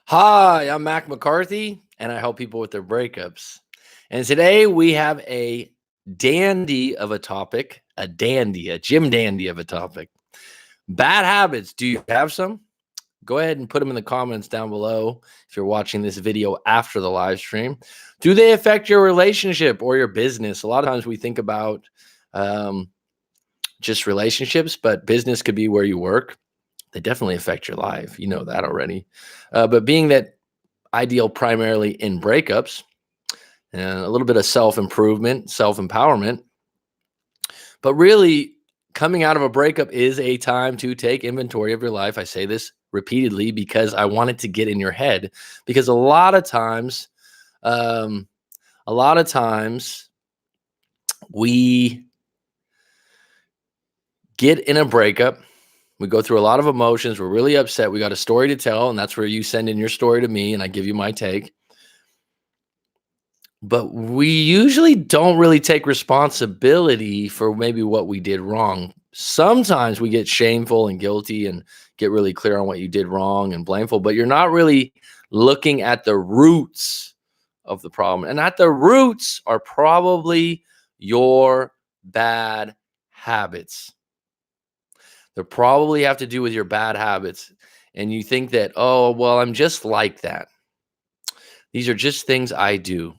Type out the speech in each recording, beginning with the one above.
Hi, I'm Mac McCarthy, and I help people with their breakups. And today we have a dandy of a topic, a gym dandy of a topic. Bad habits. Do you have some? Go ahead and put them in the comments down below if you're watching this video after the live stream. Do they affect your relationship or your business? A lot of times we think about um, just relationships, but business could be where you work. They definitely affect your life. You know that already. But being that I deal primarily in breakups and a little bit of self-improvement, self-empowerment. But really, coming out of a breakup is a time to take inventory of your life. I say this repeatedly because I want it to get in your head. Because um, a lot of times we get in a breakup. We go through a lot of emotions. We're really upset. We got a story to tell, and that's where you send in your story to me, and I give you my take. But we usually don't really take responsibility for maybe what we did wrong. Sometimes we get shameful and guilty and get really clear on what you did wrong and blameful, but you're not really looking at the roots of the problem. And at the roots are probably your bad habits. They probably have to do with your bad habits. And you think that, oh, well, I'm just like that. These are just things I do.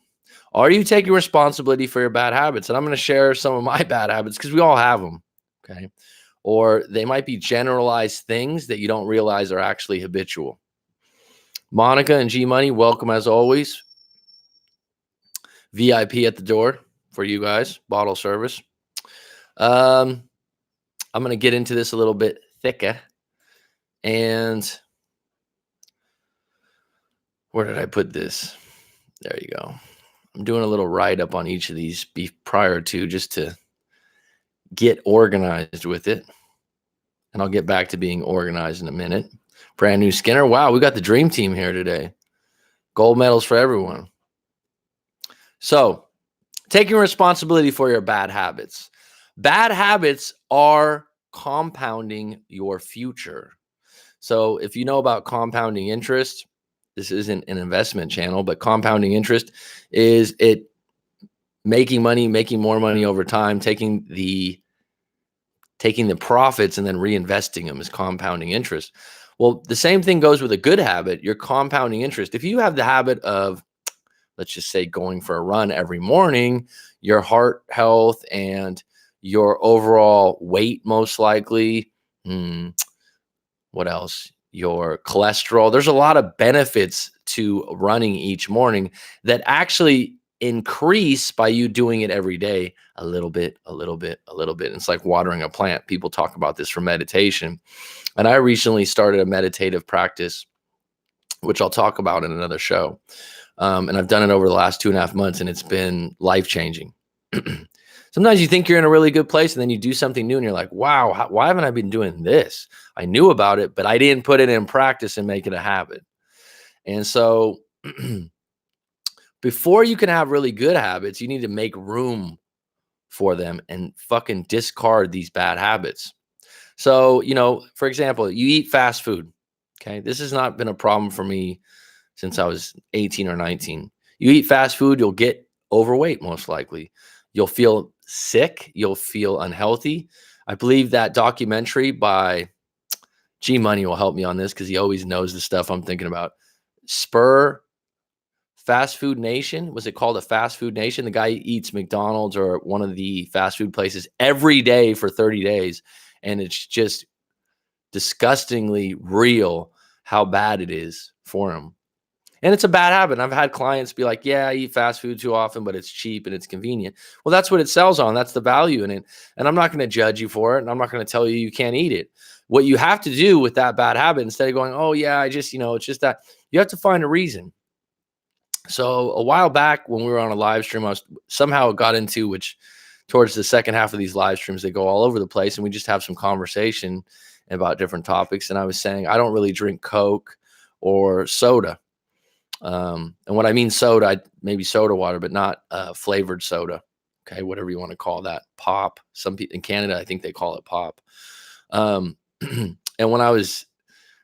Are you taking responsibility for your bad habits? And I'm going to share some of my bad habits because we all have them. Okay. Or they might be generalized things that you don't realize are actually habitual. Monica and G Money, welcome as always. VIP at the door for you guys, bottle service. I'm going to get into this a little bit thicker. And where did I put this? There you go. I'm doing a little write up on each of these prior to just to get organized with it. And I'll get back to being organized in a minute. Brand new Skinner. Wow, we got the dream team here today. Gold medals for everyone. So, taking responsibility for your bad habits. Bad habits are compounding your future. So, if you know about compounding interest, this isn't an investment channel, but compounding interest is it making money, making more money over time, taking the profits and then reinvesting them is compounding interest. Well, the same thing goes with a good habit. You're compounding interest. If you have the habit of, let's just say, going for a run every morning, your heart health and your overall weight, most likely, what else? Your cholesterol. There's a lot of benefits to running each morning that actually increase by you doing it every day, a little bit, a little bit, a little bit. It's like watering a plant. People talk about this for meditation. And I recently started a meditative practice, which I'll talk about in another show. And I've done it over the last 2.5 months, and it's been life-changing. Sometimes you think you're in a really good place, and then you do something new, and you're like, wow, why haven't I been doing this? I knew about it, but I didn't put it in practice and make it a habit. And so before you can have really good habits, you need to make room for them and fucking discard these bad habits. So, for example, you eat fast food. Okay. This has not been a problem for me since I was 18 or 19. You eat fast food, you'll get overweight, most likely. You'll feel sick. You'll feel unhealthy. I believe that documentary by G Money will help me on this because he always knows the stuff I'm thinking about. Fast Food Nation. Was it called a Fast Food Nation? The guy eats McDonald's or one of the fast food places every day for 30 days. And it's just disgustingly real how bad it is for him. And it's a bad habit. I've had clients be like, yeah, I eat fast food too often, but it's cheap and it's convenient. Well, that's what it sells on. That's the value in it. And I'm not going to judge you for it. And I'm not going to tell you you can't eat it. What you have to do with that bad habit, instead of going, oh, yeah, it's just that, you have to find a reason. So a while back when we were on a live stream, I somehow got into, which towards the second half of these live streams, they go all over the place and we just have some conversation about different topics. And I was saying, I don't really drink Coke or soda. And what I mean soda, maybe soda water, but not flavored soda. Okay, whatever you want to call that. Pop. Some people in Canada, I think they call it pop. And when I was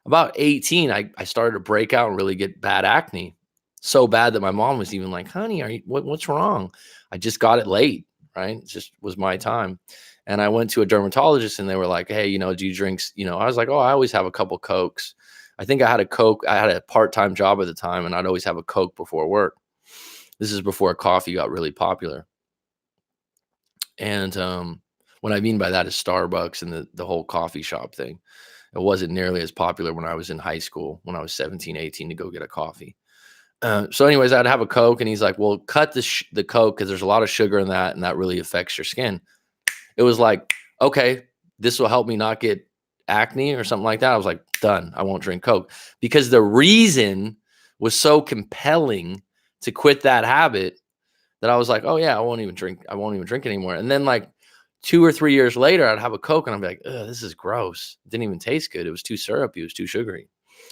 About 18, I started to break out and really get bad acne. So bad that my mom was even like, honey, what's wrong? I just got it late, right? It just was my time. And I went to a dermatologist and they were like, hey, do you drink, I was like, oh, I always have a couple Cokes. I think I had a Coke. I had a part-time job at the time and I'd always have a Coke before work. This is before coffee got really popular. And what I mean by that is Starbucks and the whole coffee shop thing. It wasn't nearly as popular when I was in high school, when I was 17, 18 to go get a coffee. So anyways, I'd have a Coke and he's like, well, cut the Coke because there's a lot of sugar in that and that really affects your skin. It was like, okay, this will help me not get acne or something like that. I was like, done. I won't drink Coke because the reason was so compelling to quit that habit that I was like, oh yeah, I won't even drink anymore. And then like 2 or 3 years later, I'd have a Coke and I'd be like, ugh, this is gross. It didn't even taste good. It was too syrupy. It was too sugary.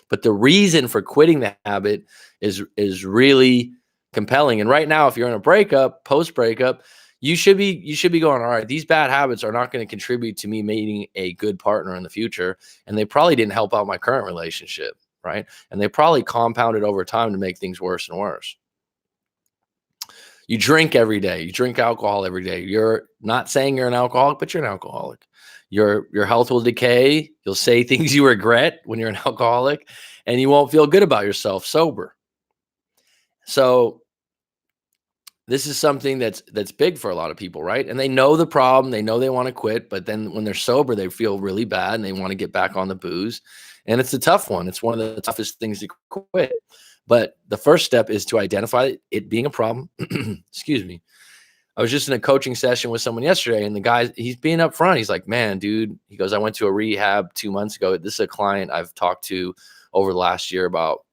But the reason for quitting the habit is really compelling. And right now, if you're in a breakup, post breakup, you should be going, all right, these bad habits are not going to contribute to me meeting a good partner in the future. And they probably didn't help out my current relationship, right? And they probably compounded over time to make things worse and worse. You drink every day. You drink alcohol every day. You're not saying you're an alcoholic, but you're an alcoholic. Your health will decay. You'll say things you regret when you're an alcoholic, and you won't feel good about yourself sober. So this is something that's big for a lot of people, right? And they know the problem. They know they want to quit, but then when they're sober, they feel really bad and they want to get back on the booze. And it's a tough one. It's one of the toughest things to quit. But the first step is to identify it being a problem. Excuse me. I was just in a coaching session with someone yesterday, and the guy, he's being upfront. He's like, man, dude, he goes, I went to a rehab 2 months ago. This is a client I've talked to over the last year about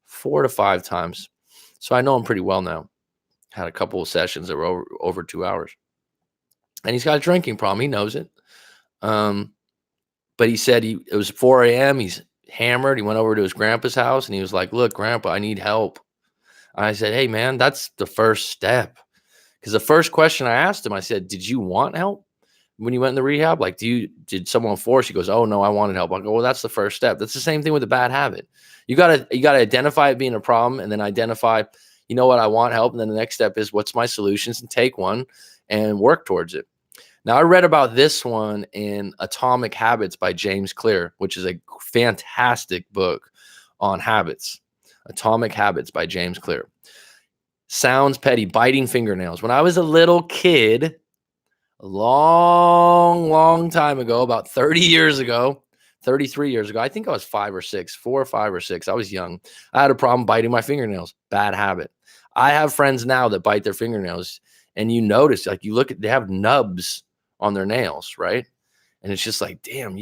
4 to 5 times. So I know him pretty well now. Had a couple of sessions that were over 2 hours. And he's got a drinking problem. He knows it. But he said it was 4 a.m. He's hammered. He went over to his grandpa's house and he was like, look, grandpa, I need help. And I said, hey, man, that's the first step. Because the first question I asked him, I said, did you want help when you went in the rehab? Like, did someone force you? He goes, oh, no, I wanted help. I go, well, that's the first step. That's the same thing with a bad habit. You gotta identify it being a problem and then identify, you know what, I want help. And then the next step is what's my solutions, and take one and work towards it. Now, I read about this one in Atomic Habits by James Clear, which is a fantastic book on habits. Atomic Habits by James Clear. Sounds petty, biting fingernails. When I was a little kid, a long time ago, about 30 years ago, 33 years ago, I think I was 4 or 5 or 6. I was young. I had a problem biting my fingernails. Bad habit. I have friends now that bite their fingernails, and you notice, like, you look at, they have nubs on their nails, right? And it's just like, damn,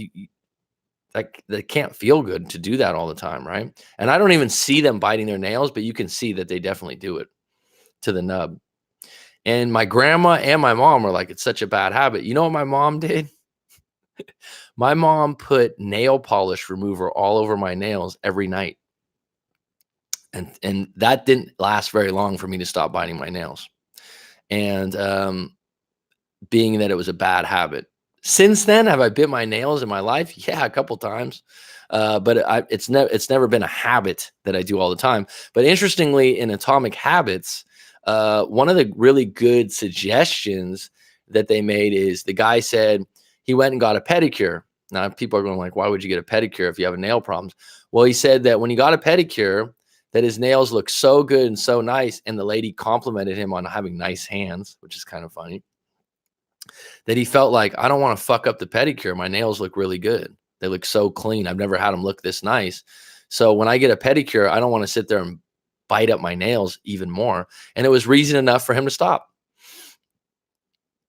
like, they can't feel good to do that all the time, right? And I don't even see them biting their nails, but you can see that they definitely do it to the nub. And my grandma and my mom were like, it's such a bad habit. You know what my mom did? My mom put nail polish remover all over my nails every night. And that didn't last very long for me to stop biting my nails. And being that it was a bad habit. Since then, have I bit my nails in my life? Yeah, a couple times. But it's never been a habit that I do all the time. But interestingly, in Atomic Habits, one of the really good suggestions that they made is the guy said he went and got a pedicure. Now, people are going like, why would you get a pedicure if you have nail problems? Well, he said that when he got a pedicure, that his nails looked so good and so nice, and the lady complimented him on having nice hands, which is kind of funny, that he felt like, I don't want to fuck up the pedicure. My nails look really good. They look so clean. I've never had them look this nice. So when I get a pedicure, I don't want to sit there and bite up my nails even more. And it was reason enough for him to stop.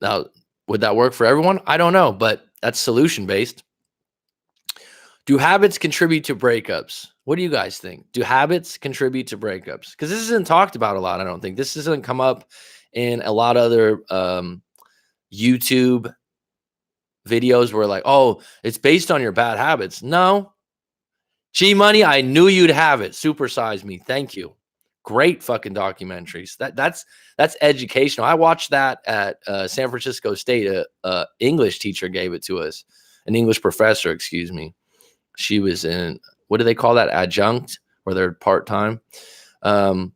Now, would that work for everyone? I don't know, but that's solution-based. Do habits contribute to breakups? What do you guys think? Do habits contribute to breakups? Because this isn't talked about a lot, I don't think. This doesn't come up in a lot of other YouTube videos where like, oh, it's based on your bad habits. No. G-Money, I knew you'd have it. Supersize Me. Thank you. Great fucking documentaries. That's educational. I watched that at San Francisco State. English teacher gave it to us. An English professor, excuse me. She was in, what do they call that? Adjunct, where they're part-time. I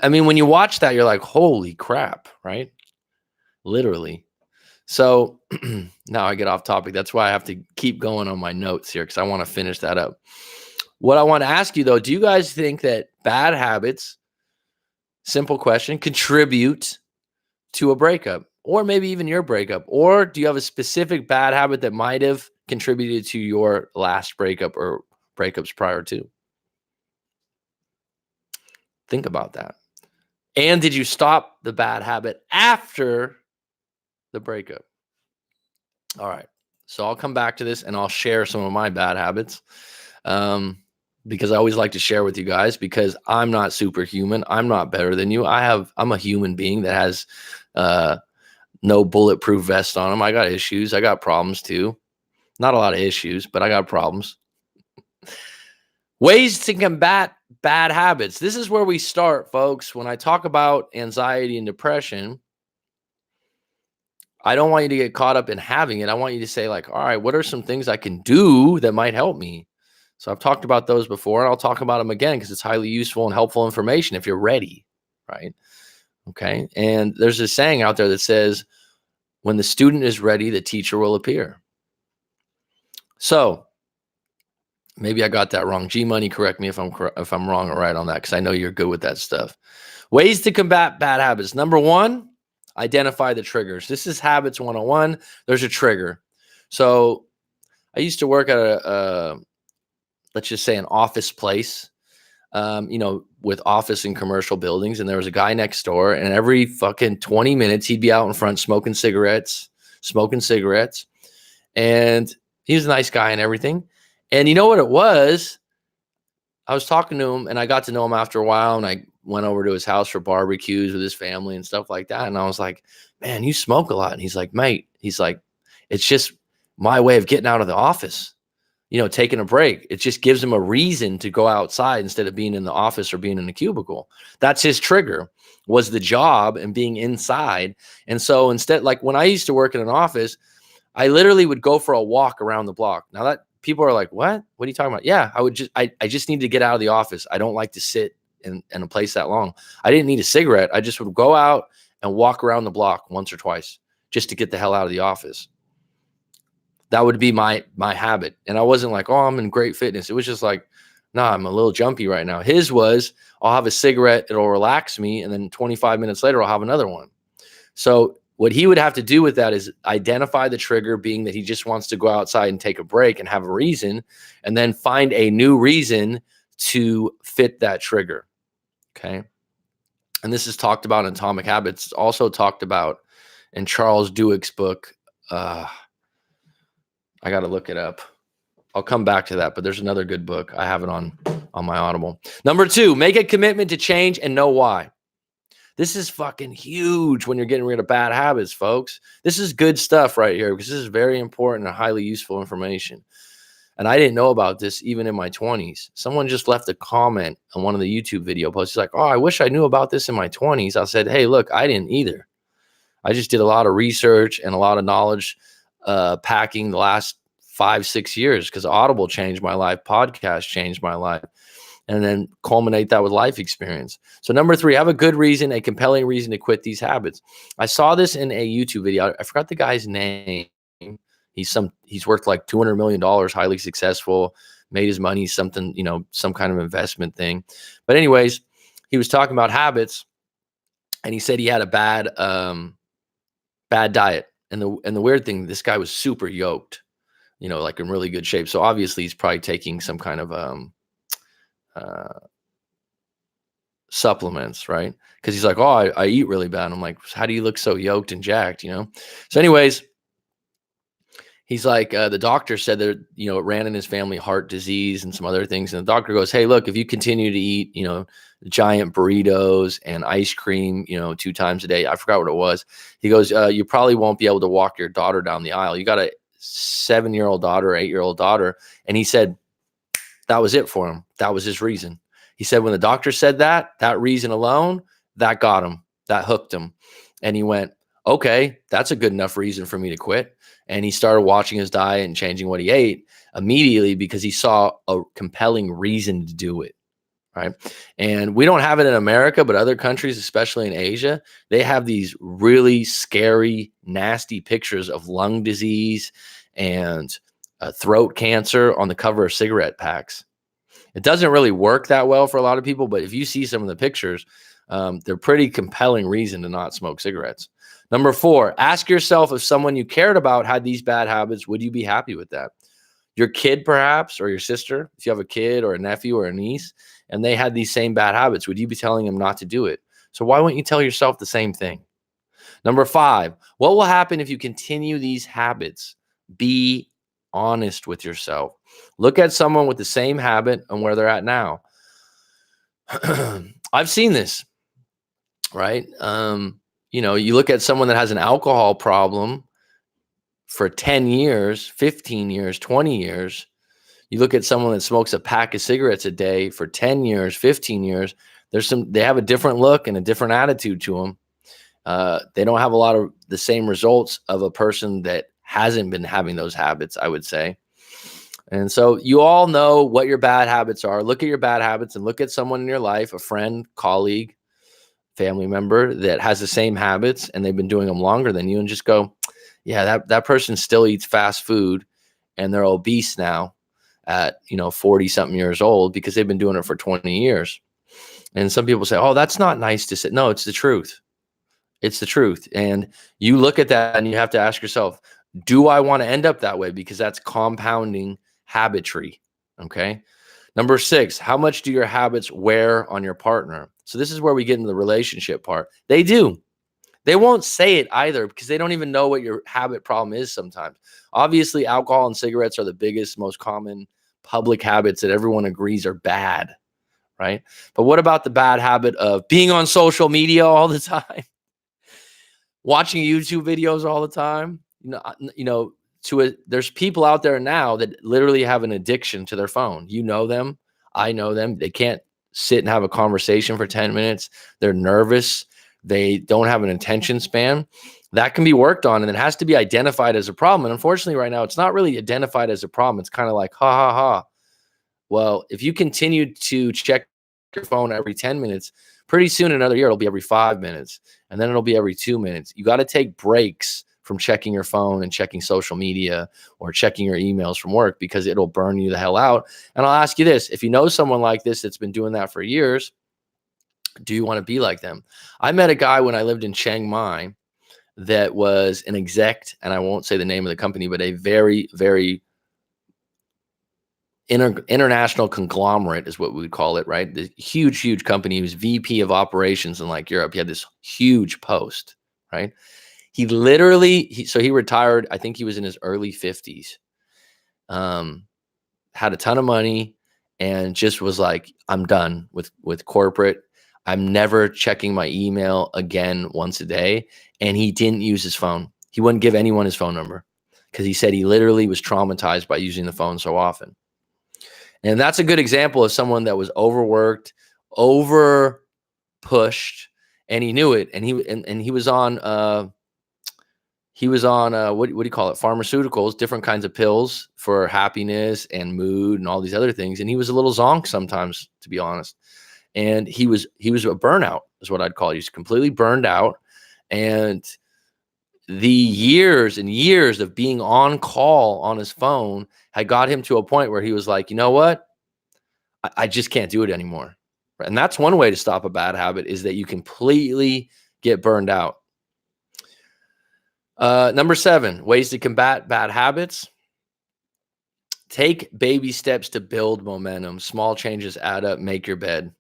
mean, when you watch that, you're like, holy crap, right? Literally. So now I get off topic. That's why I have to keep going on my notes here, because I want to finish that up. What I want to ask you, though, do you guys think that bad habits, simple question, contribute to a breakup, or maybe even your breakup? Or do you have a specific bad habit that might have contributed to your last breakup or breakups prior to? Think about that. And did you stop the bad habit after the breakup? All right. So I'll come back to this and I'll share some of my bad habits, because I always like to share with you guys, because I'm not superhuman. I'm not better than you. I'm a human being that has no bulletproof vest on them. I got issues. I got problems too. Not a lot of issues, but I got problems. Ways to combat bad habits. This is where we start, folks. When I talk about anxiety and depression, I don't want you to get caught up in having it. I want you to say, like, all right, what are some things I can do that might help me? So I've talked about those before, and I'll talk about them again, because it's highly useful and helpful information if you're ready, right? Okay. And there's a saying out there that says, when the student is ready, the teacher will appear. So maybe I got that wrong. G Money, correct me if I'm wrong or right on that, because I know you're good with that stuff. Ways to combat bad habits. Number one, identify the triggers. This is habits 101. There's a trigger. So I used to work at let's just say an office place, with office and commercial buildings. And there was a guy next door, and every fucking 20 minutes, he'd be out in front smoking cigarettes. And he was a nice guy and everything. And you know what it was? I was talking to him, and I got to know him after a while, and I went over to his house for barbecues with his family and stuff like that. And I was like, man, you smoke a lot. And he's like, mate, it's just my way of getting out of the office, taking a break. It just gives him a reason to go outside instead of being in the office or being in the cubicle. That's his trigger, was the job and being inside. And so instead, like when I used to work in an office, I literally would go for a walk around the block. Now that people are like, what are you talking about? Yeah, I just need to get out of the office. I don't like to sit in a place that long. I didn't need a cigarette. I just would go out and walk around the block once or twice just to get the hell out of the office. That would be my habit. And I wasn't like, oh, I'm in great fitness. It was just like, nah, I'm a little jumpy right now. His was, I'll have a cigarette, it'll relax me, and then 25 minutes later, I'll have another one. So what he would have to do with that is identify the trigger, being that he just wants to go outside and take a break and have a reason, and then find a new reason to fit that trigger. Okay. And this is talked about in Atomic Habits. It's also talked about in Charles Duhick's book. I got to look it up. I'll come back to that, but there's another good book. I have it on my Audible. Number 2, make a commitment to change and know why. This is fucking huge when you're getting rid of bad habits, folks. This is good stuff right here, because this is very important and highly useful information. And I didn't know about this even in my 20s. Someone just left a comment on one of the YouTube video posts. He's like, oh, I wish I knew about this in my 20s. I said, hey, look, I didn't either. I just did a lot of research and a lot of knowledge packing the last 5-6 years, because Audible changed my life. Podcast changed my life. And then culminate that with life experience. So number 3, have a good reason, a compelling reason to quit these habits. I saw this in a YouTube video. I forgot the guy's name. He's worth like $200 million, highly successful, made his money, something, some kind of investment thing. But anyways, he was talking about habits, and he said he had a bad diet. And the weird thing, this guy was super yoked, like in really good shape. So obviously he's probably taking some kind of supplements, right? Because he's like, oh, I eat really bad. I'm like, how do you look so yoked and jacked, So anyways, he's like, the doctor said that, it ran in his family, heart disease and some other things. And the doctor goes, hey, look, if you continue to eat, giant burritos and ice cream, 2 times a day, I forgot what it was. He goes, you probably won't be able to walk your daughter down the aisle. You got a 7-year-old daughter, 8-year-old daughter. And he said, that was it for him. That was his reason. He said, when the doctor said that reason alone, that got him, that hooked him. And he went, Okay, that's a good enough reason for me to quit. And he started watching his diet and changing what he ate immediately because he saw a compelling reason to do it. Right. And we don't have it in America, but other countries, especially in Asia, they have these really scary, nasty pictures of lung disease and throat cancer on the cover of cigarette packs. It doesn't really work that well for a lot of people, but if you see some of the pictures, they're pretty compelling reason to not smoke cigarettes. Number 4, ask yourself if someone you cared about had these bad habits, would you be happy with that? Your kid, perhaps, or your sister, if you have a kid or a nephew or a niece, and they had these same bad habits, would you be telling them not to do it? So why wouldn't you tell yourself the same thing? Number 5, what will happen if you continue these habits? Be honest with yourself. Look at someone with the same habit and where they're at now. I've seen this, right? You look at someone that has an alcohol problem for 10 years, 15 years, 20 years. You look at someone that smokes a pack of cigarettes a day for 10 years, 15 years. They have a different look and a different attitude to them. They don't have a lot of the same results of a person that hasn't been having those habits, I would say. And so you all know what your bad habits are. Look at your bad habits and look at someone in your life, a friend, colleague, family member that has the same habits and they've been doing them longer than you, and just go, yeah, that person still eats fast food and they're obese now at 40 something years old because they've been doing it for 20 years. And some people say, oh, that's not nice to say. No, it's the truth. It's the truth. And you look at that and you have to ask yourself, do I want to end up that way? Because that's compounding habitry. Okay. Number 6, how much do your habits wear on your partner? So this is where we get into the relationship part. They do. They won't say it either because they don't even know what your habit problem is sometimes. Obviously, alcohol and cigarettes are the biggest, most common public habits that everyone agrees are bad, right? But what about the bad habit of being on social media all the time, watching YouTube videos all the time? There's people out there now that literally have an addiction to their phone. You know them. I know them. They can't sit and have a conversation for 10 minutes. They're nervous. They don't have an attention span. That can be worked on, and it has to be identified as a problem. And unfortunately, right now, it's not really identified as a problem. It's kind of like, ha, ha, ha. Well, if you continue to check your phone every 10 minutes, pretty soon another year, it'll be every 5 minutes, and then it'll be every 2 minutes. You got to take breaks from checking your phone and checking social media or checking your emails from work because it'll burn you the hell out. And I'll ask you this. If you know someone like this that's been doing that for years, do you want to be like them? I met a guy when I lived in Chiang Mai that was an exec, and I won't say the name of the company, but a very, very international conglomerate is what we would call it, right? The huge, huge company. He was VP of operations in like Europe. He had this huge post, right? He literally, he retired. I think he was in his early 50s, had a ton of money, and just was like, I'm done with corporate. I'm never checking my email again once a day. And he didn't use his phone. He wouldn't give anyone his phone number because he said he literally was traumatized by using the phone so often. And that's a good example of someone that was overworked, over pushed, and he knew it. And he was on what do you call it? Pharmaceuticals, different kinds of pills for happiness and mood and all these other things. And he was a little zonk sometimes, to be honest. And he was a burnout is what I'd call it. He's completely burned out. And the years and years of being on call on his phone had got him to a point where he was like, you know what? I just can't do it anymore. And that's one way to stop a bad habit, is that you completely get burned out. Number 7, ways to combat bad habits. Take baby steps to build momentum. Small changes add up. Make your bed.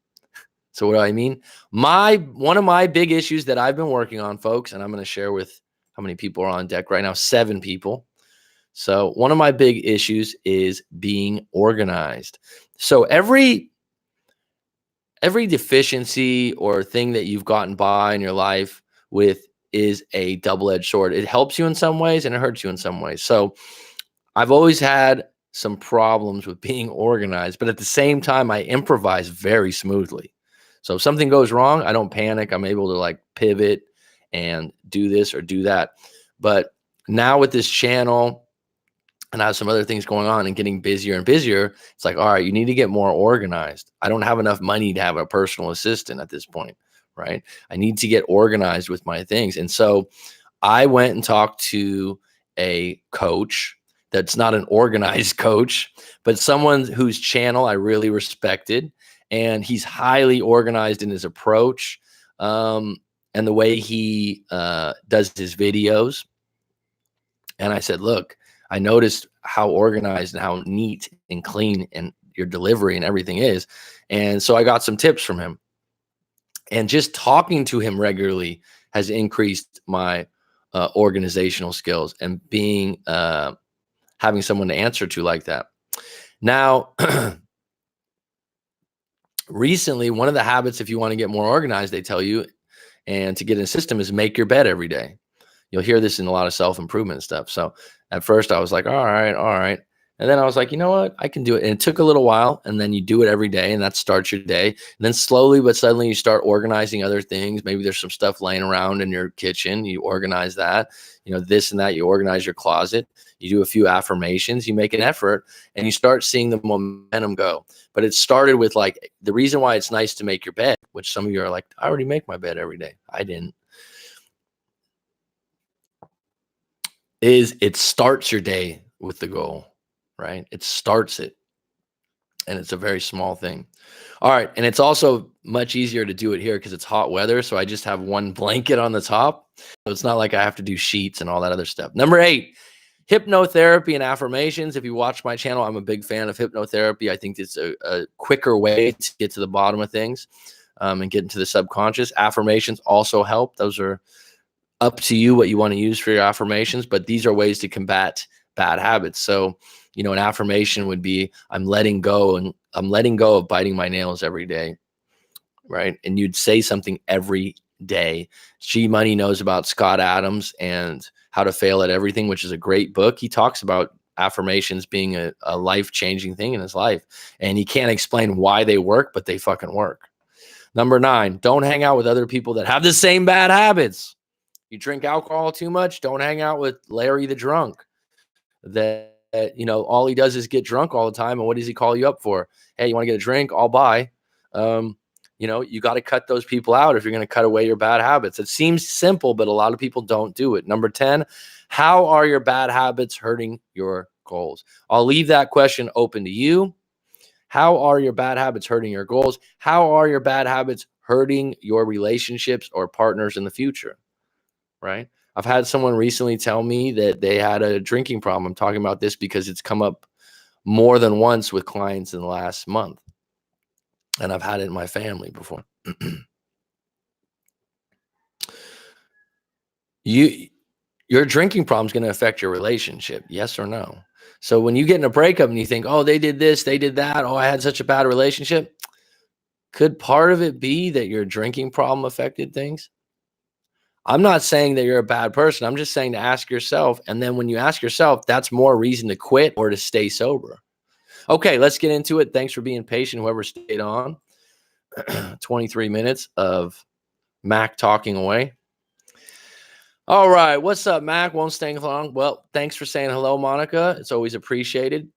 So what do I mean? One of my big issues that I've been working on, folks, and I'm going to share with how many people are on deck right now, 7 people. So one of my big issues is being organized. So every deficiency or thing that you've gotten by in your life with is a double-edged sword. It helps you in some ways and it hurts you in some ways. So I've always had some problems with being organized, but at the same time, I improvise very smoothly. So if something goes wrong, I don't panic. I'm able to like pivot and do this or do that. But now with this channel, and I have some other things going on and getting busier and busier, it's like, all right, you need to get more organized. I don't have enough money to have a personal assistant at this point, right? I need to get organized with my things. And so I went and talked to a coach that's not an organized coach, but someone whose channel I really respected. And he's highly organized in his approach, and the way he does his videos. And I said, look, I noticed how organized and how neat and clean and your delivery and everything is. And so I got some tips from him. And just talking to him regularly has increased my organizational skills and being having someone to answer to like that. Now, recently, one of the habits, if you want to get more organized, they tell you, and to get in a system, is make your bed every day. You'll hear this in a lot of self-improvement stuff. So at first I was like, all right. And then I was like, you know what? I can do it. And it took a little while, and then you do it every day, and that starts your day. And then slowly but suddenly you start organizing other things. Maybe there's some stuff laying around in your kitchen. You organize that, this and that. You organize your closet. You do a few affirmations. You make an effort, and you start seeing the momentum go. But it started with, like, the reason why it's nice to make your bed, which some of you are like, I already make my bed every day. I didn't. Is it starts your day with the goal, right? It starts it, and it's a very small thing. All right, and it's also much easier to do it here because it's hot weather, so I just have one blanket on the top. So it's not like I have to do sheets and all that other stuff. Number 8, hypnotherapy and affirmations. If you watch my channel, I'm a big fan of hypnotherapy. I think it's a quicker way to get to the bottom of things, and get into the subconscious. Affirmations also help. Those are up to you what you want to use for your affirmations, but these are ways to combat bad habits. So, an affirmation would be, I'm letting go of biting my nails every day, right? And you'd say something every day. G Money knows about Scott Adams and How to Fail at Everything, which is a great book. He talks about affirmations being a life-changing thing in his life, and he can't explain why they work, but they fucking work. Number 9, don't hang out with other people that have the same bad habits. You drink alcohol too much, don't hang out with Larry the drunk. That all he does is get drunk all the time. And what does he call you up for? Hey, you want to get a drink? I'll buy. You got to cut those people out if you're going to cut away your bad habits. It seems simple, but a lot of people don't do it. Number 10, how are your bad habits hurting your goals? I'll leave that question open to you. How are your bad habits hurting your goals? How are your bad habits hurting your relationships or partners in the future? Right? I've had someone recently tell me that they had a drinking problem. I'm talking about this because it's come up more than once with clients in the last month. And I've had it in my family before. Your drinking problem is going to affect your relationship. Yes or no? So when you get in a breakup and you think, oh, they did this, they did that. Oh, I had such a bad relationship. Could part of it be that your drinking problem affected things? I'm not saying that you're a bad person. I'm just saying to ask yourself. And then when you ask yourself, that's more reason to quit or to stay sober. Okay, let's get into it. Thanks for being patient, whoever stayed on. 23 minutes of Mac talking away. All right, what's up, Mac? Won't stay long. Well, thanks for saying hello, Monica. It's always appreciated.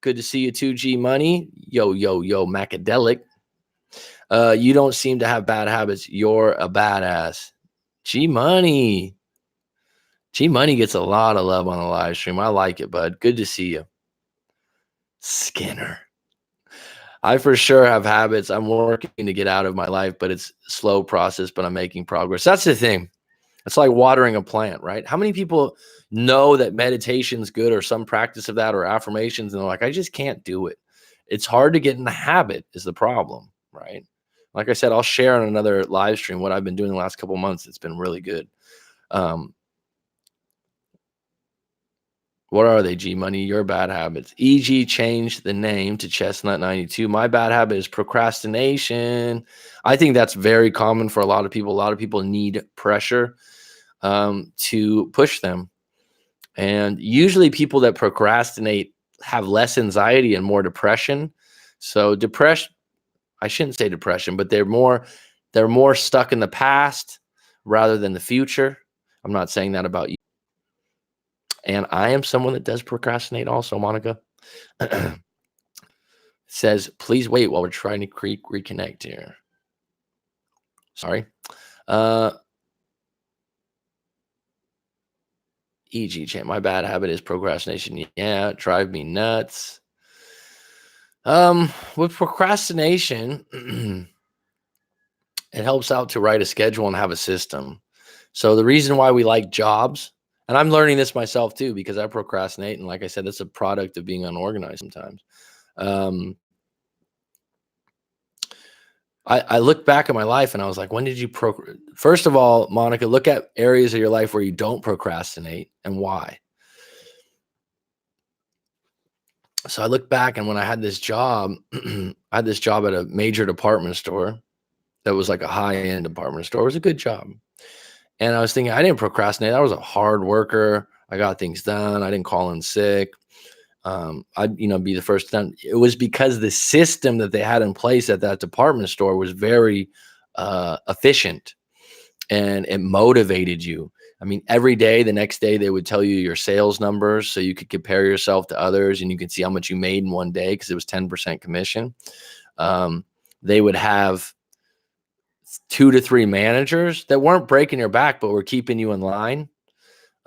Good to see you too, G Money. Yo, Macadelic. You don't seem to have bad habits. You're a badass. G Money gets a lot of love on the live stream. I like it, bud. Good to see you. Skinner. I for sure have habits I'm working to get out of my life, but it's a slow process, but I'm making progress. That's the thing. It's like watering a plant, right? How many people know that meditation's good or some practice of that or affirmations, and they're like, I just can't do it. It's hard to get in the habit is the problem, right? Like I said, I'll share on another live stream what I've been doing the last couple of months. It's been really good. What are they, G Money? Your bad habits. EG changed the name to Chestnut 92. My bad habit is procrastination. I think that's very common for a lot of people. A lot of people need pressure to push them. And usually people that procrastinate have less anxiety and more depression. So I shouldn't say depression, but they're more stuck in the past, rather than the future. I'm not saying that about you. And I am someone that does procrastinate also, Monica. Says, please wait while we're trying to reconnect here. Sorry. EG champ, my bad habit is procrastination. Yeah, drive me nuts. With procrastination, it helps out to write a schedule and have a system. So the reason why we like jobs, and I'm learning this myself too, because I procrastinate. And like I said, that's a product of being unorganized sometimes. I look back at my life and I was like, when did you First of all, Monica, look at areas of your life where you don't procrastinate and why. So I look back, and when I had this job, I had this job at a major department store that was like a high-end department store. It was a good job. And I was thinking, I didn't procrastinate. I was a hard worker. I got things done. I didn't call in sick. I'd be the first done. It was because the system that they had in place at that department store was very efficient, and it motivated you. I mean, every day, the next day, they would tell you your sales numbers so you could compare yourself to others, and you could see how much you made in one day because it was 10% commission. They would have 2 to 3 managers that weren't breaking your back, but were keeping you in line.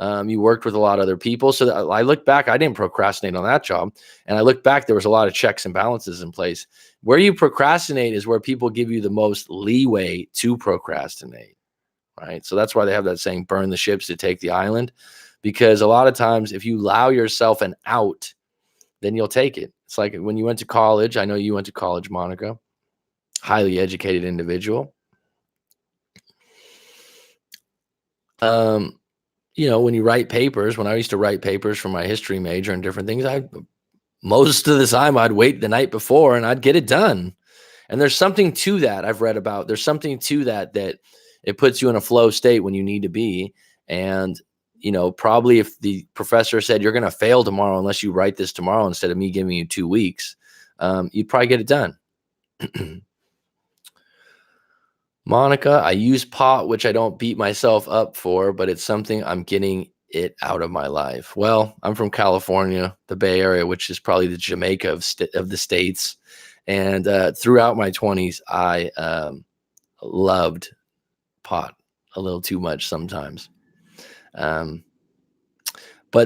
You worked with a lot of other people. So I look back, I didn't procrastinate on that job. And I look back, there was a lot of checks and balances in place. Where you procrastinate is where people give you the most leeway to procrastinate, right? So that's why they have that saying, burn the ships to take the island, because a lot of times if you allow yourself an out, then you'll take it. It's like when you went to college. I know you went to college, Monica, highly educated individual. When you write papers, when I used to write papers for my history major and different things, most of the time I'd wait the night before and I'd get it done. And there's something to that I've read about. There's something to that it puts you in a flow state when you need to be. And, probably if the professor said you're going to fail tomorrow unless you write this tomorrow instead of me giving you 2 weeks, you'd probably get it done. Monica, I use pot, which I don't beat myself up for, but it's something I'm getting it out of my life. Well, I'm from California, the Bay Area, which is probably the Jamaica of the States. And throughout my 20s, I loved pot a little too much sometimes. But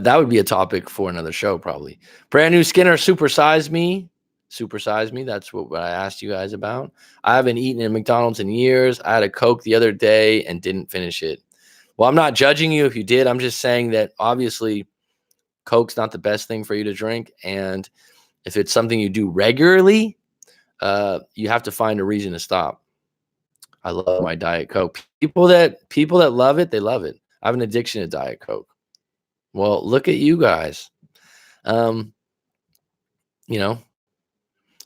that would be a topic for another show, probably. Brand new Skinner, supersize me. Supersize me. That's what I asked you guys about. I haven't eaten at McDonald's in years. I had a Coke the other day and didn't finish it. Well, I'm not judging you if you did. I'm just saying that obviously Coke's not the best thing for you to drink. And if it's something you do regularly, you have to find a reason to stop. I love my Diet Coke. People that love it, they love it. I have an addiction to Diet Coke. Well, look at you guys.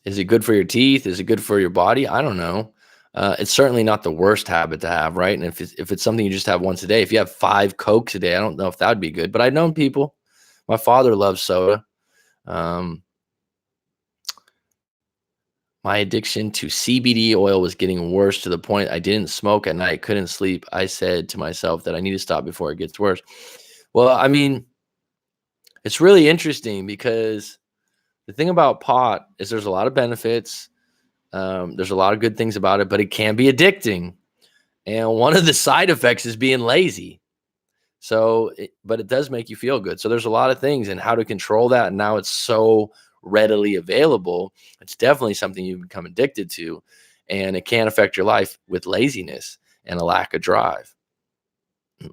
Is it good for your teeth? Is it good for your body? I don't know. It's certainly not the worst habit to have, right? And if it's something you just have once a day, if you have 5 Cokes a day, I don't know if that would be good. But I've known people. My father loves soda. My addiction to CBD oil was getting worse to the point I didn't smoke at night, couldn't sleep. I said to myself that I need to stop before it gets worse. Well, I mean, it's really interesting because the thing about pot is there's a lot of benefits. There's a lot of good things about it, but it can be addicting. And one of the side effects is being lazy. But it does make you feel good. So there's a lot of things and how to control that. And now it's so readily available. It's definitely something you become addicted to, and it can affect your life with laziness and a lack of drive.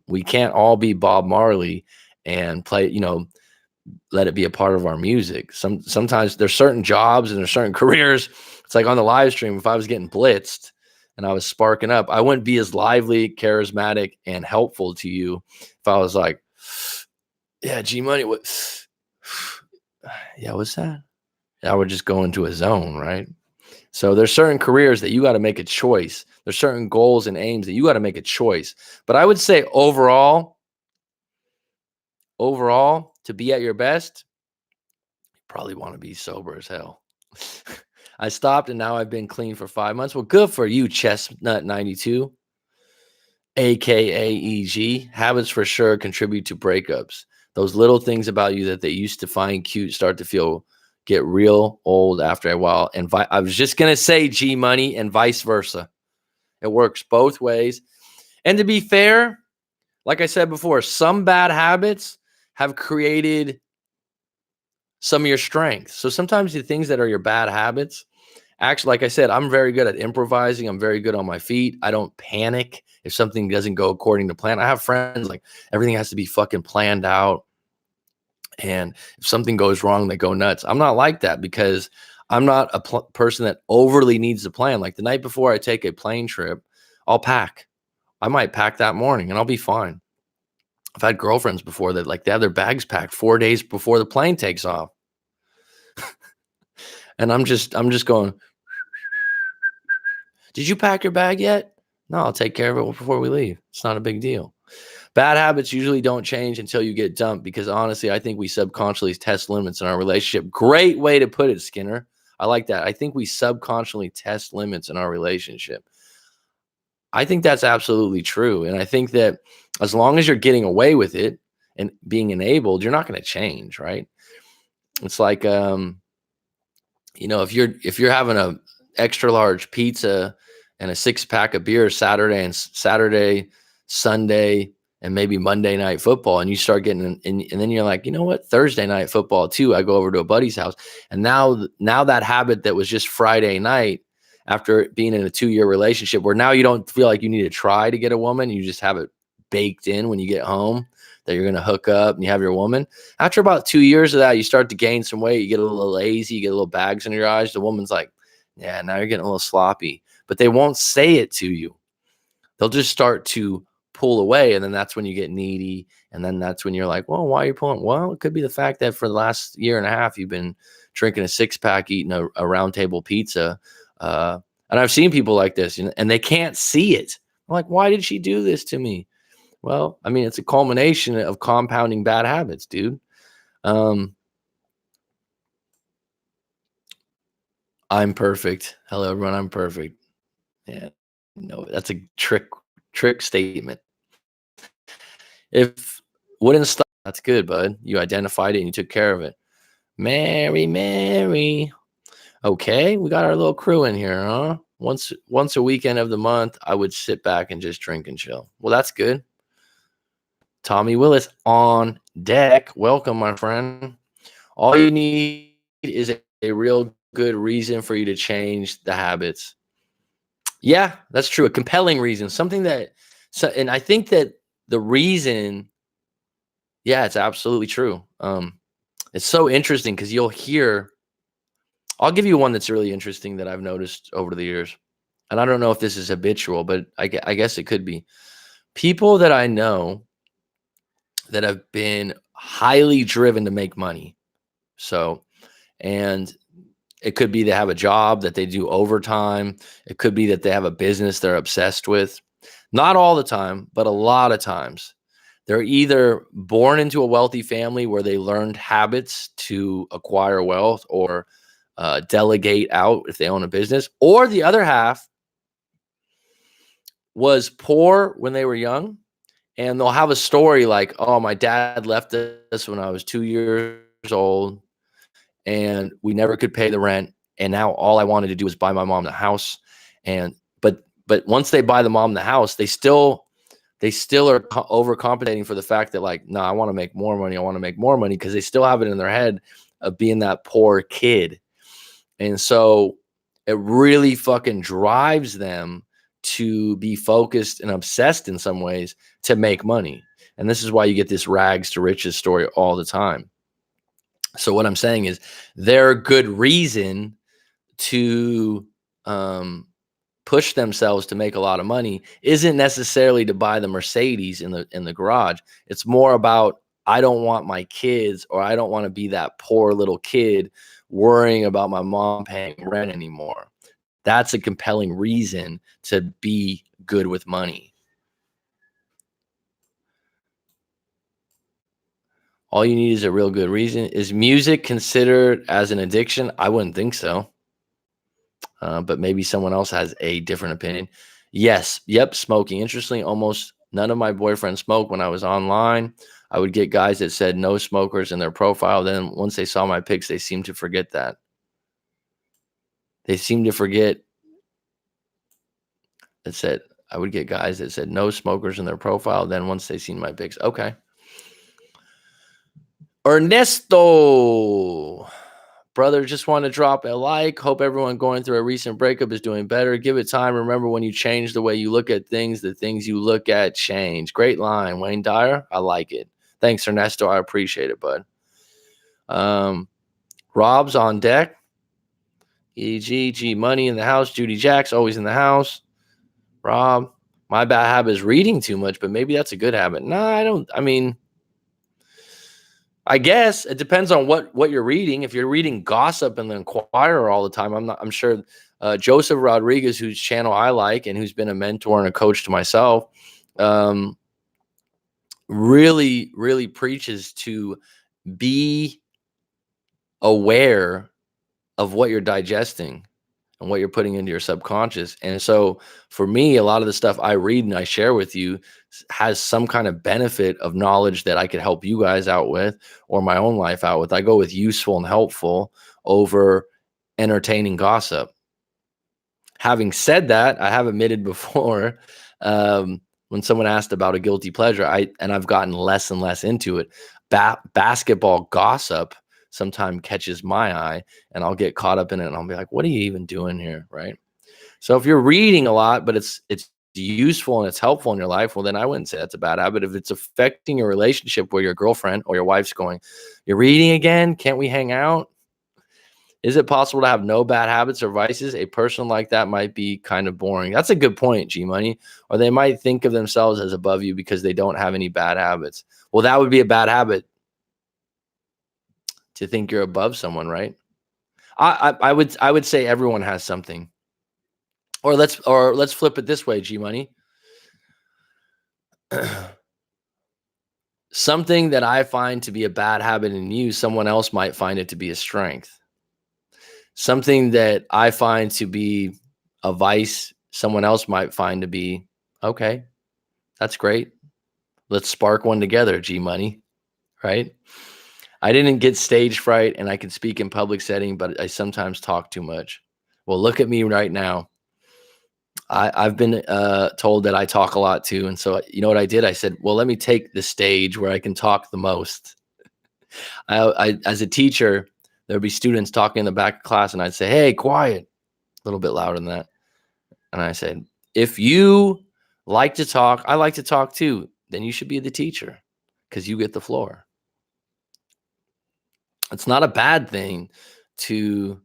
We can't all be Bob Marley and play, let it be a part of our music. Sometimes there's certain jobs and there's certain careers. It's like on the live stream, if I was getting blitzed and I was sparking up, I wouldn't be as lively, charismatic, and helpful to you if I was like, yeah, G Money, what? Yeah, what's that? I would just go into a zone, right? So there's certain careers that you got to make a choice. There's certain goals and aims that you got to make a choice. But I would say overall, to be at your best, you probably want to be sober as hell. I stopped and now I've been clean for 5 months. Well, good for you, Chestnut 92. AKA habits for sure contribute to breakups. Those little things about you that they used to find cute start to get real old after a while. And I was just going to say G Money, and vice versa. It works both ways. And to be fair, like I said before, some bad habits have created some of your strengths. So sometimes the things that are your bad habits, actually, like I said, I'm very good at improvising. I'm very good on my feet. I don't panic if something doesn't go according to plan. I have friends like everything has to be fucking planned out. And if something goes wrong, they go nuts. I'm not like that because I'm not a person that overly needs to plan. Like the night before I take a plane trip, I'll pack. I might pack that morning and I'll be fine. I've had girlfriends before that like they have their bags packed 4 days before the plane takes off. And I'm just going, did you pack your bag yet? No, I'll take care of it before we leave. It's not a big deal. Bad habits usually don't change until you get dumped because honestly, I think we subconsciously test limits in our relationship. Great way to put it, Skinner. I like that. I think we subconsciously test limits in our relationship. I think that's absolutely true. And I think that as long as you're getting away with it and being enabled, you're not going to change, right? It's like, if you're having a extra large pizza and a 6-pack of beer Saturday, Sunday, and maybe Monday night football, and you start getting and then you're like, you know what, Thursday night football too. I go over to a buddy's house, and now that habit that was just Friday night, after being in a 2-year relationship, where now you don't feel like you need to try to get a woman, you just have it baked in when you get home that you're going to hook up and you have your woman. After about 2 years of that, you start to gain some weight. You get a little lazy, you get a little bags in your eyes. The woman's like, yeah, now you're getting a little sloppy, but they won't say it to you. They'll just start to pull away. And then that's when you get needy. And then that's when you're like, well, why are you pulling? Well, it could be the fact that for the last year and a half, you've been drinking a 6-pack, eating a round table pizza. And I've seen people like this and they can't see it. I'm like, why did she do this to me? Well, I mean, it's a culmination of compounding bad habits, dude. I'm perfect. Hello, everyone. I'm perfect. Yeah, no, that's a trick statement. If wouldn't stop, that's good, bud. You identified it and you took care of it. Mary. Okay, we got our little crew in here, huh? Once a weekend of the month, I would sit back and just drink and chill. Well, that's good. Tommy Willis on deck. Welcome, my friend. All you need is a real good reason for you to change the habits. Yeah, that's true. A compelling reason, something and I think that the reason, yeah, it's absolutely true. It's so interesting because I'll give you one that's really interesting that I've noticed over the years. And I don't know if this is habitual, but I guess it could be. People that I know that have been highly driven to make money. So, and it could be they have a job that they do overtime. It could be that they have a business they're obsessed with. Not all the time, but a lot of times. They're either born into a wealthy family where they learned habits to acquire wealth or delegate out if they own a business, or the other half was poor when they were young. And they'll have a story like, oh, my dad left us when I was 2 years old and we never could pay the rent. And now all I wanted to do was buy my mom the house. And but once they buy the mom the house, they still are overcompensating for the fact that like, no, I want to make more money. I want to make more money because they still have it in their head of being that poor kid. And so it really fucking drives them to be focused and obsessed in some ways to make money. And this is why you get this rags to riches story all the time. So what I'm saying is their good reason to push themselves to make a lot of money isn't necessarily to buy the Mercedes in the garage. It's more about, I don't want my kids, or I don't want to be that poor little kid worrying about my mom paying rent anymore. That's a compelling reason to be good with money. All you need is a real good reason. Is music considered as an addiction? I wouldn't think so. But maybe someone else has a different opinion. Yes. Yep. Smoking. Interestingly, almost none of my boyfriends smoked when I was online. I would get guys that said no smokers in their profile. Then once they saw my pics, they seemed to forget that. They seemed to forget that said, I would get guys that said no smokers in their profile. Then once they seen my pics, okay. Ernesto, brother, just want to drop a like. Hope everyone going through a recent breakup is doing better. Give it time. Remember, when you change the way you look at things, the things you look at change. Great line, Wayne Dyer. I like it. Thanks, Ernesto. I appreciate it, bud. Rob's on deck. G Money in the house. Judy Jacks always in the house. Rob, my bad habit is reading too much, but maybe that's a good habit. No, I don't. I mean, I guess it depends on what you're reading. If you're reading gossip in the Inquirer all the time, I'm sure Joseph Rodriguez, whose channel I like and who's been a mentor and a coach to myself, really preaches to be aware of what you're digesting and what you're putting into your subconscious. And so for me, a lot of the stuff I read and I share with you has some kind of benefit of knowledge that I could help you guys out with or my own life out with. I go with useful and helpful over entertaining gossip. Having said that, I have admitted before, when someone asked about a guilty pleasure, I've gotten less and less into it. Basketball gossip sometimes catches my eye, and I'll get caught up in it, and I'll be like, "What are you even doing here?" Right? So if you're reading a lot, but it's useful and it's helpful in your life, well, then I wouldn't say that's a bad habit. If it's affecting your relationship where your girlfriend or your wife's going, "You're reading again? Can't we hang out?" Is it possible to have no bad habits or vices? A person like that might be kind of boring. That's a good point, G Money. Or they might think of themselves as above you because they don't have any bad habits. Well, that would be a bad habit to think you're above someone, right? I would say everyone has something. Or let's flip it this way, G Money. Something that I find to be a bad habit in you, someone else might find it to be a strength. Something that I find to be a vice, someone else might find to be, okay, that's great. Let's spark one together, G Money, right? I didn't get stage fright and I can speak in public setting, but I sometimes talk too much. Well, look at me right now. I've been told that I talk a lot too. And so, you know what I did? I said, well, let me take the stage where I can talk the most. As a teacher, there would be students talking in the back of class, and I'd say, hey, quiet, a little bit louder than that. And I said, if you like to talk, I like to talk too, then you should be the teacher because you get the floor. It's not a bad thing to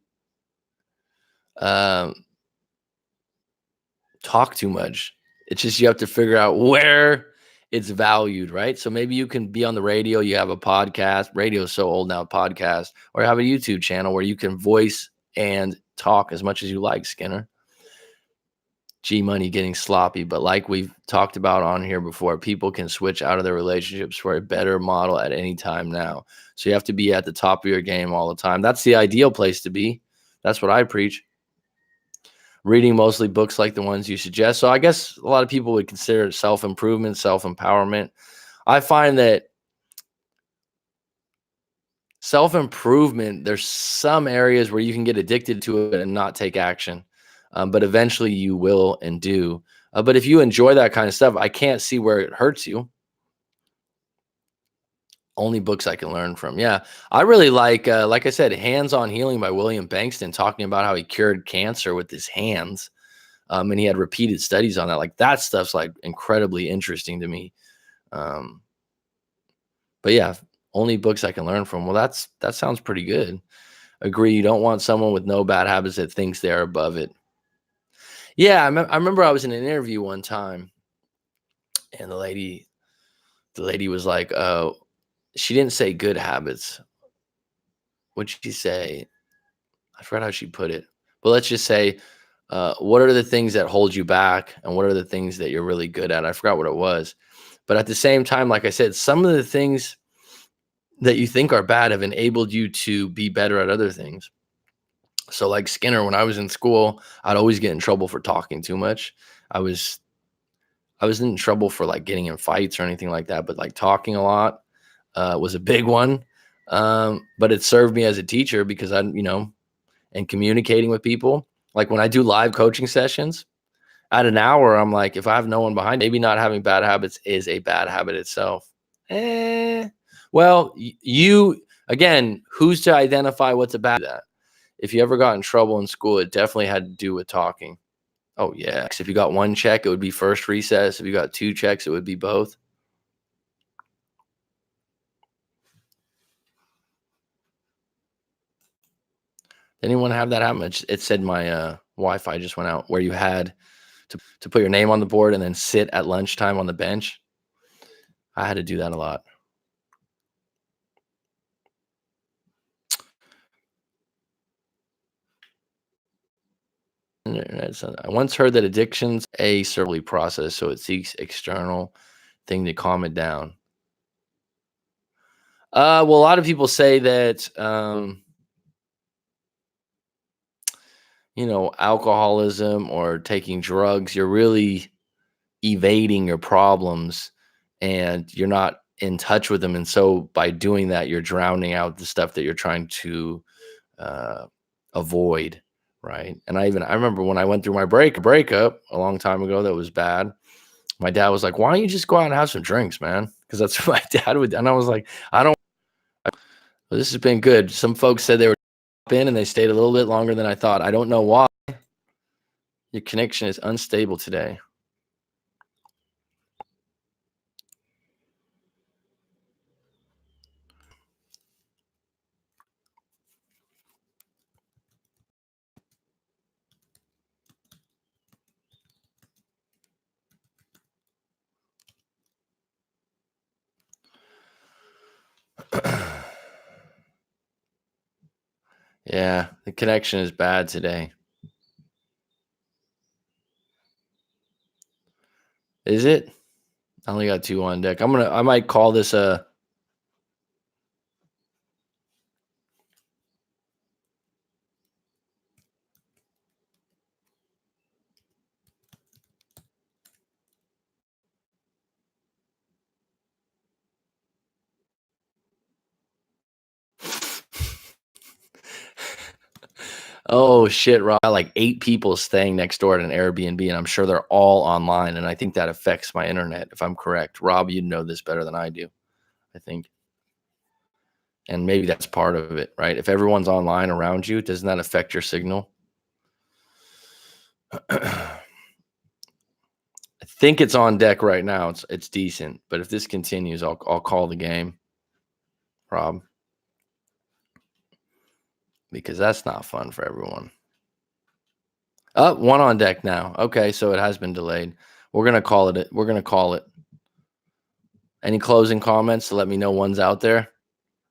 talk too much. It's just you have to figure out where it's valued, right? So maybe you can be on the radio, you have a podcast. Radio is so old now, podcast, or have a YouTube channel where you can voice and talk as much as you like, Skinner. G Money getting sloppy, but like we've talked about on here before, people can switch out of their relationships for a better model at any time now. So you have to be at the top of your game all the time. That's the ideal place to be. That's what I preach. Reading mostly books like the ones you suggest. So I guess a lot of people would consider it self-improvement, self-empowerment. I find that self-improvement, there's some areas where you can get addicted to it and not take action. But eventually you will and do. But if you enjoy that kind of stuff, I can't see where it hurts you. Only books I can learn from. Yeah, I really like I said, Hands-on Healing by William Bankston, talking about how he cured cancer with his hands. And he had repeated studies on that. Like that stuff's like incredibly interesting to me. But yeah, only books I can learn from. Well, that sounds pretty good. Agree. You don't want someone with no bad habits that thinks they're above it. Yeah, I remember I was in an interview one time, and the lady was like, she didn't say good habits. What'd she say? I forgot how she put it. But let's just say, what are the things that hold you back, and what are the things that you're really good at? I forgot what it was. But at the same time, like I said, some of the things that you think are bad have enabled you to be better at other things. So like Skinner, when I was in school, I'd always get in trouble for talking too much. I was I was in trouble for like getting in fights or anything like that, but like talking a lot was a big one. But it served me as a teacher because and communicating with people. Like when I do live coaching sessions, at an hour, I'm like, if I have no one behind, maybe not having bad habits is a bad habit itself. Well, you again, who's to identify what's a bad that? If you ever got in trouble in school, it definitely had to do with talking. Oh yeah. If you got one check, it would be first recess. If you got two checks, it would be both. Anyone have that happen? It said my Wi-Fi just went out where you had to put your name on the board and then sit at lunchtime on the bench. I had to do that a lot. I once heard that addiction's a cerebrally process, so it seeks external thing to calm it down. Well, a lot of people say that alcoholism or taking drugs, you're really evading your problems and you're not in touch with them. And so by doing that, you're drowning out the stuff that you're trying to uh, avoid. Right. And I remember when I went through my breakup a long time ago that was bad. My dad was like, why don't you just go out and have some drinks, man? Because that's what my dad would. And I was like, I don't. Well, this has been good. Some folks said they were in and they stayed a little bit longer than I thought. I don't know why. Your connection is unstable today. Yeah, the connection is bad today. Is it? I only got two on deck. I might call this a. Oh shit, Rob! I got like 8 people staying next door at an Airbnb, and I'm sure they're all online. And I think that affects my internet, if I'm correct. Rob, you know this better than I do. I think, and maybe that's part of it, right? If everyone's online around you, doesn't that affect your signal? I think it's on deck right now. It's decent, but if this continues, I'll call the game, Rob, because that's not fun for everyone. Oh, one on deck now. Okay, so it has been delayed. We're gonna call it. We're gonna call it. Any closing comments to let me know one's out there?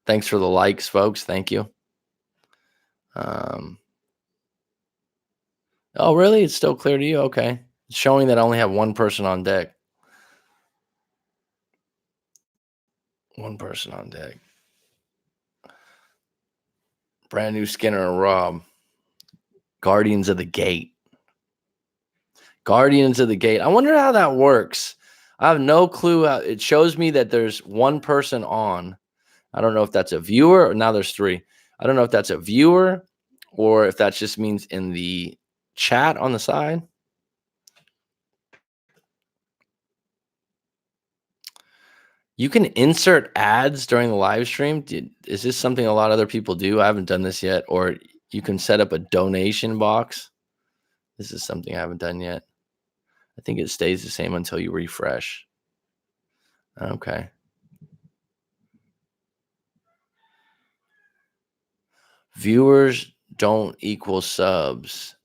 Thanks for the likes, folks. Thank you. Oh, really? It's still clear to you? Okay. It's showing that I only have one person on deck. One person on deck. Brand new Skinner and Rob. Guardians of the Gate. Guardians of the Gate. I wonder how that works. I have no clue. It shows me that there's one person on. I don't know if that's a viewer or now there's 3. I don't know if that's a viewer or if that just means in the chat on the side. You can insert ads during the live stream. Is this something a lot of other people do? I haven't done this yet. Or you can set up a donation box. This is something I haven't done yet. I think it stays the same until you refresh. Okay. Viewers don't equal subs.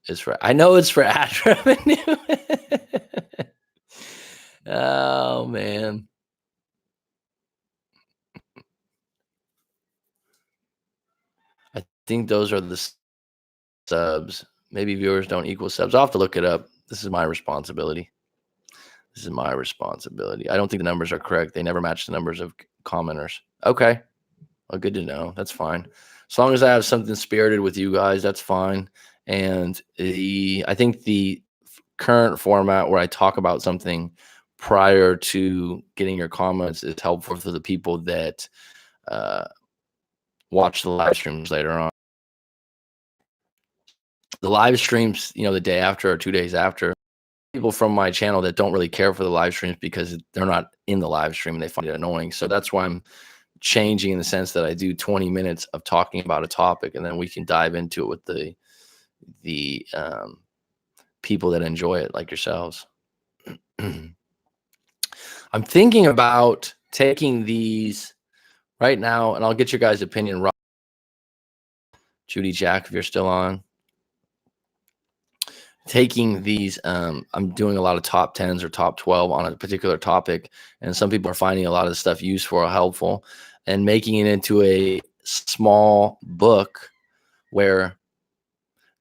I know it's for ad revenue. Oh man. I think those are the subs. Maybe viewers don't equal subs. I'll have to look it up. This is my responsibility. I don't think the numbers are correct. They never match the numbers of commenters. Okay. Well, good to know. That's fine. As long as I have something spirited with you guys, that's fine. And I think the current format where I talk about something prior to getting your comments is helpful for the people that watch the live streams later on. The live streams, the day after or 2 days after, people from my channel that don't really care for the live streams because they're not in the live stream and they find it annoying. So that's why I'm changing in the sense that I do 20 minutes of talking about a topic, and then we can dive into it with the people that enjoy it, like yourselves. I'm thinking about taking these right now, and I'll get your guys' opinion. Judy Jack, if you're still on. Taking these, I'm doing a lot of top 10s or top 12 on a particular topic, and some people are finding a lot of the stuff useful or helpful, and making it into a small book where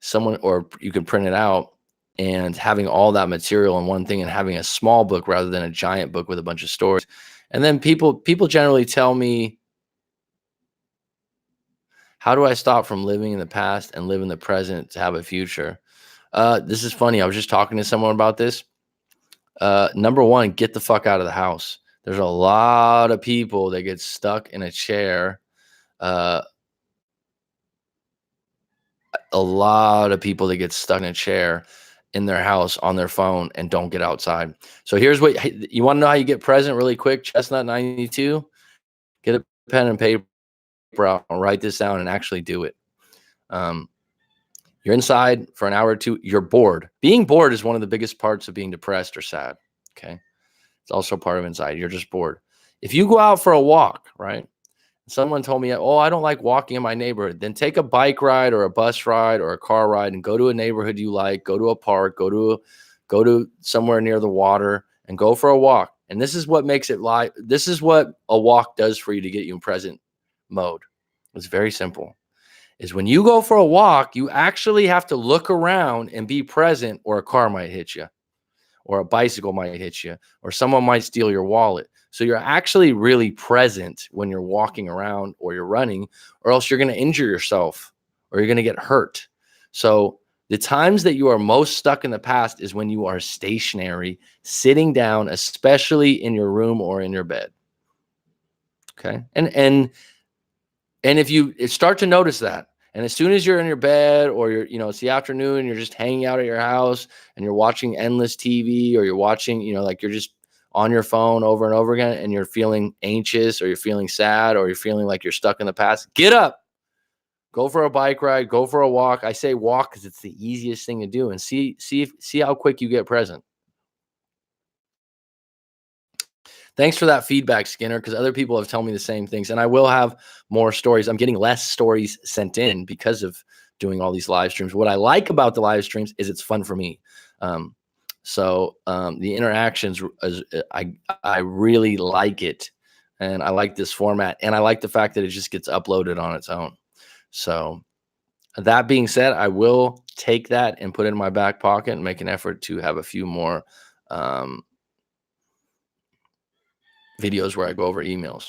someone, or you can print it out, and having all that material in one thing, and having a small book rather than a giant book with a bunch of stories. And then people generally tell me, how do I stop from living in the past and live in the present to have a future? This is funny. I was just talking to someone about this. Number one, get the fuck out of the house. There's a lot of people that get stuck in a chair. A lot of people that get stuck in a chair in their house on their phone and don't get outside. So here's what you want to know: how you get present really quick. Chestnut 92. Get a pen and paper out and write this down and actually do it. You're inside for an hour or two. You're bored. Being bored is one of the biggest parts of being depressed or sad. Okay. It's also part of anxiety. You're just bored. If you go out for a walk, right? Someone told me, oh, I don't like walking in my neighborhood. Then take a bike ride or a bus ride or a car ride and go to a neighborhood you like, go to a park, go to somewhere near the water and go for a walk. And this is what makes it this is what a walk does for you to get you in present mode. It's very simple. Is when you go for a walk, you actually have to look around and be present, or a car might hit you, or a bicycle might hit you, or someone might steal your wallet. So you're actually really present when you're walking around or you're running, or else you're going to injure yourself or you're going to get hurt. So the times that you are most stuck in the past is when you are stationary, sitting down, especially in your room or in your bed. Okay. And if you start to notice that, and as soon as you're in your bed, or it's the afternoon, you're just hanging out at your house and you're watching endless TV, or you're watching, like you're just on your phone over and over again, and you're feeling anxious, or you're feeling sad, or you're feeling like you're stuck in the past, get up, go for a bike ride, go for a walk. I say walk because it's the easiest thing to do, and see how quick you get present. Thanks for that feedback, Skinner, because other people have told me the same things, and I will have more stories. I'm getting less stories sent in because of doing all these live streams. What I like about the live streams is it's fun for me. So the interactions, I really like it, and I like this format, and I like the fact that it just gets uploaded on its own. So that being said, I will take that and put it in my back pocket and make an effort to have a few more videos where I go over emails.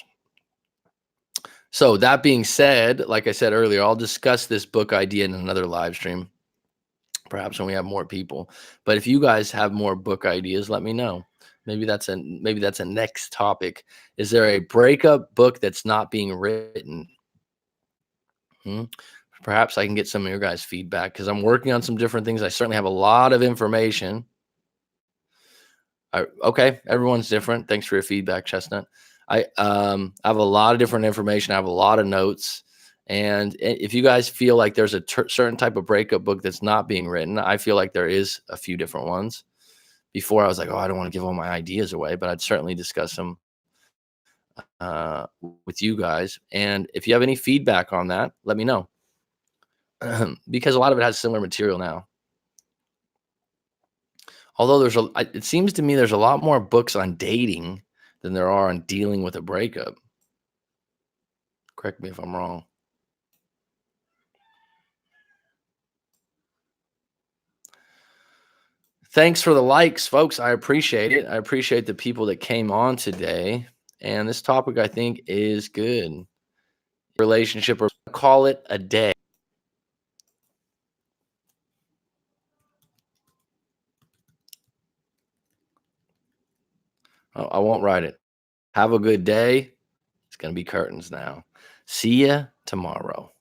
So that being said, like I said earlier, I'll discuss this book idea in another live stream, perhaps when we have more people. But if you guys have more book ideas, let me know. Maybe that's a next topic. Is there a breakup book that's not being written? Perhaps I can get some of your guys' feedback, because I'm working on some different things. I certainly have a lot of information. Okay, everyone's different. Thanks for your feedback, Chestnut. I have a lot of different information. I have a lot of notes. And if you guys feel like there's a certain type of breakup book that's not being written, I feel like there is a few different ones. Before I was like, oh, I don't want to give all my ideas away, but I'd certainly discuss them with you guys. And if you have any feedback on that, let me know. Because a lot of it has similar material now. Although it seems to me there's a lot more books on dating than there are on dealing with a breakup. Correct me if I'm wrong. Thanks for the likes, folks. I appreciate it. I appreciate the people that came on today. And this topic, I think, is good. Relationship, or call it a day. I won't write it. Have a good day. It's going to be curtains now. See ya tomorrow.